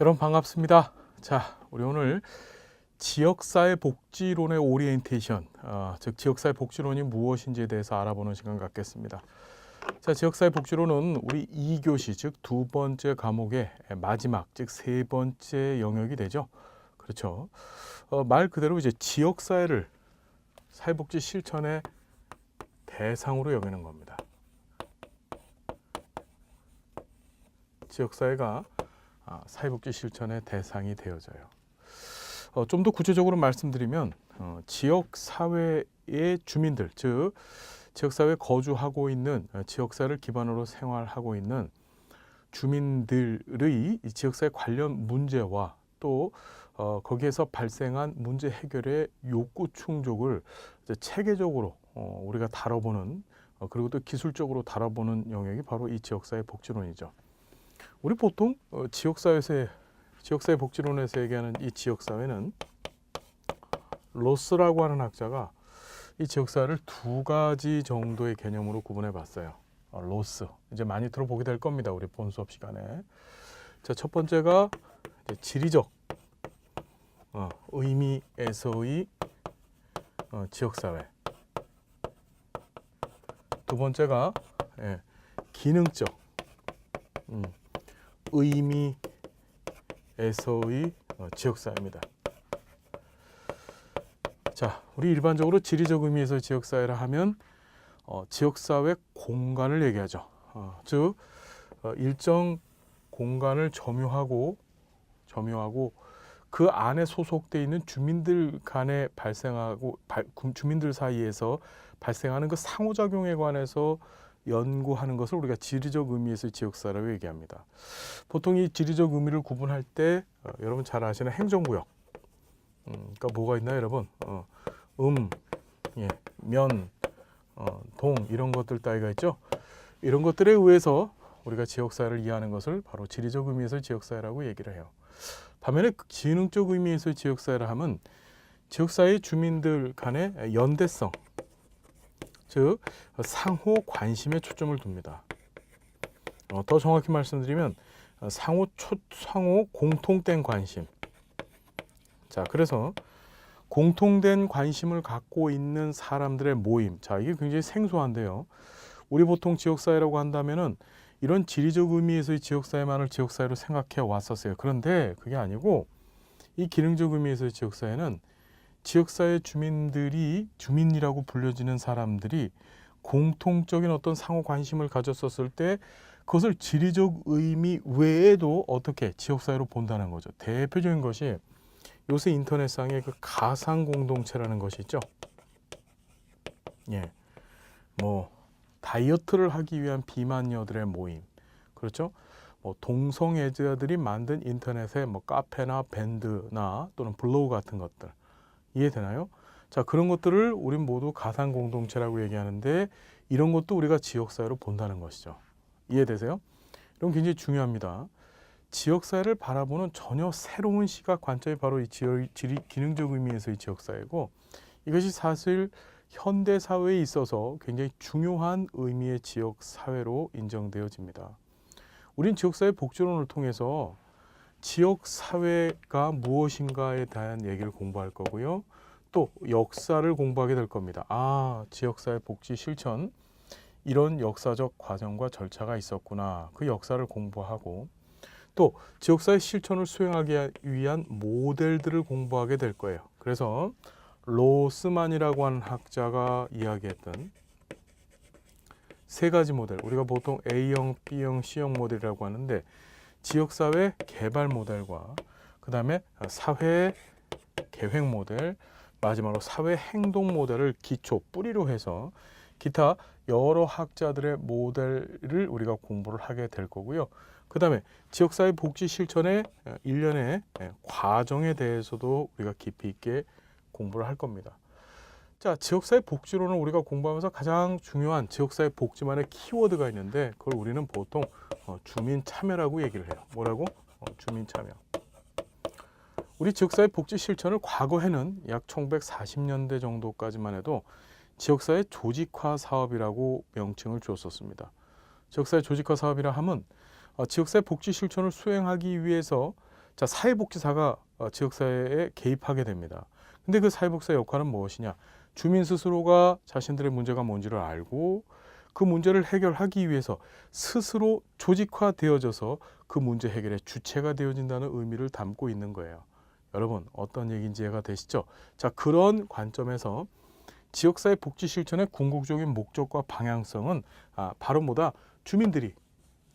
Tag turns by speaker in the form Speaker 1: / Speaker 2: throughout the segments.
Speaker 1: 여러분 반갑습니다. 자, 우리 오늘 지역사회 복지론의 오리엔테이션, 즉 지역사회 복지론이 무엇인지에 대해서 알아보는 시간 갖겠습니다. 자, 지역사회 복지론은 우리 2교시, 즉 두 번째 과목의 마지막, 즉 세 번째 영역이 되죠. 그렇죠. 말 그대로 이제 지역사회를 사회복지 실천의 대상으로 여기는 겁니다. 지역사회가 사회복지 실천의 대상이 되어져요. 좀 더 구체적으로 말씀드리면 지역사회의 주민들, 즉 지역사회에 거주하고 있는 지역사회를 기반으로 생활하고 있는 주민들의 이 지역사회 관련 문제와 또 거기에서 발생한 문제 해결의 욕구 충족을 이제 체계적으로 우리가 다뤄보는 그리고 또 기술적으로 다뤄보는 영역이 바로 이 지역사회 복지론이죠. 우리 보통 지역사회 복지론에서 얘기하는 이 지역사회는 로스라고 하는 학자가 이 지역사회를 두 가지 정도의 개념으로 구분해 봤어요. 로스 이제 많이 들어보게 될 겁니다. 우리 본 수업 시간에. 자, 첫 번째가 이제 지리적 의미에서의 지역사회. 두 번째가 기능적 의미에서의 지역사회입니다. 자, 우리 일반적으로 지리적 의미에서 지역사회라 하면 지역사회 공간을 얘기하죠. 즉 일정 공간을 점유하고 그 안에 소속되어 있는 주민들 간에 주민들 사이에서 발생하는 그 상호작용에 관해서 연구하는 것을 우리가 지리적 의미에서의 지역사회라고 얘기합니다. 보통 이 지리적 의미를 구분할 때 여러분 잘 아시는 행정구역, 그러니까 뭐가 있나요, 여러분? 면, 동 이런 것들 따위가 있죠. 이런 것들에 의해서 우리가 지역사회를 이해하는 것을 바로 지리적 의미에서의 지역사회라고 얘기를 해요. 반면에 기능적 의미에서의 지역사회라 하면 지역사회의 주민들 간의 연대성, 즉 상호 관심에 초점을 둡니다. 더 정확히 말씀드리면 상호 공통된 관심. 자, 그래서 공통된 관심을 갖고 있는 사람들의 모임. 자, 이게 굉장히 생소한데요. 우리 보통 지역사회라고 한다면은 이런 지리적 의미에서의 지역사회만을 지역사회로 생각해 왔었어요. 그런데 그게 아니고 이 기능적 의미에서의 지역사회는 지역사회 주민이라고 불려지는 사람들이 공통적인 어떤 상호 관심을 가졌었을 때 그것을 지리적 의미 외에도 어떻게 지역사회로 본다는 거죠. 대표적인 것이 요새 인터넷상에 그 가상 공동체라는 것이 있죠. 뭐 다이어트를 하기 위한 비만녀들의 모임, 그렇죠? 뭐 동성애자들이 만든 인터넷의 뭐 카페나 밴드나 또는 블로그 같은 것들. 이해되나요? 자, 그런 것들을 우린 모두 가상 공동체라고 얘기하는데 이런 것도 우리가 지역사회로 본다는 것이죠. 이해되세요? 이건 굉장히 중요합니다. 지역사회를 바라보는 전혀 새로운 시각 관점이 바로 이 기능적 의미에서의 지역사회고, 이것이 사실 현대사회에 있어서 굉장히 중요한 의미의 지역사회로 인정되어집니다. 우린 지역사회 복지론을 통해서 지역사회가 무엇인가에 대한 얘기를 공부할 거고요. 또 역사를 공부하게 될 겁니다. 지역사회 복지 실천, 이런 역사적 과정과 절차가 있었구나. 그 역사를 공부하고 또 지역사회 실천을 수행하기 위한 모델들을 공부하게 될 거예요. 그래서 로스만이라고 하는 학자가 이야기했던 세 가지 모델, 우리가 보통 A형, B형, C형 모델이라고 하는데 지역사회 개발 모델과 그 다음에 사회 계획 모델, 마지막으로 사회 행동 모델을 기초, 뿌리로 해서 기타 여러 학자들의 모델을 우리가 공부를 하게 될 거고요. 그 다음에 지역사회 복지 실천의 일련의 과정에 대해서도 우리가 깊이 있게 공부를 할 겁니다. 자, 지역사회 복지론을 우리가 공부하면서 가장 중요한 지역사회 복지만의 키워드가 있는데 그걸 우리는 보통 주민 참여라고 얘기를 해요. 뭐라고? 주민 참여. 우리 지역사회 복지 실천을 과거에는 약 1940년대 정도까지만 해도 지역사회 조직화 사업이라고 명칭을 주었었습니다. 지역사회 조직화 사업이라 하면 지역사회 복지 실천을 수행하기 위해서 자, 사회복지사가 지역사회에 개입하게 됩니다. 근데 그 사회복지사 역할은 무엇이냐? 주민 스스로가 자신들의 문제가 뭔지를 알고 그 문제를 해결하기 위해서 스스로 조직화되어져서 그 문제 해결의 주체가 되어진다는 의미를 담고 있는 거예요. 여러분, 어떤 얘기인지 이해가 되시죠? 자, 그런 관점에서 지역사회 복지 실천의 궁극적인 목적과 방향성은 바로 뭐다? 주민들이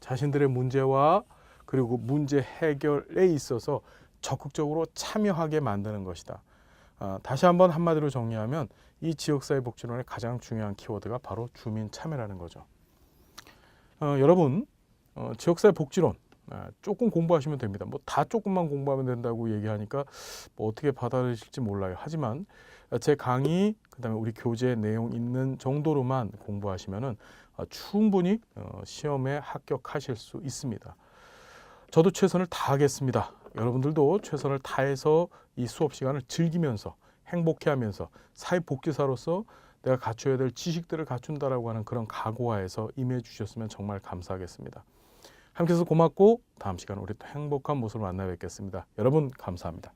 Speaker 1: 자신들의 문제와 그리고 문제 해결에 있어서 적극적으로 참여하게 만드는 것이다. 다시 한번 한마디로 정리하면 이 지역사회 복지론의 가장 중요한 키워드가 바로 주민 참여라는 거죠. 여러분, 지역사회 복지론 조금 공부하시면 됩니다. 뭐 다 조금만 공부하면 된다고 얘기하니까 뭐 어떻게 받아들이실지 몰라요. 하지만 제 강의 그다음에 우리 교재 내용 있는 정도로만 공부하시면은 충분히 시험에 합격하실 수 있습니다. 저도 최선을 다하겠습니다. 여러분들도 최선을 다해서 이 수업 시간을 즐기면서 행복해하면서 사회복지사로서 내가 갖춰야 될 지식들을 갖춘다라고 하는 그런 각오하에서 임해 주셨으면 정말 감사하겠습니다. 함께해서 고맙고 다음 시간 우리 또 행복한 모습으로 만나 뵙겠습니다. 여러분 감사합니다.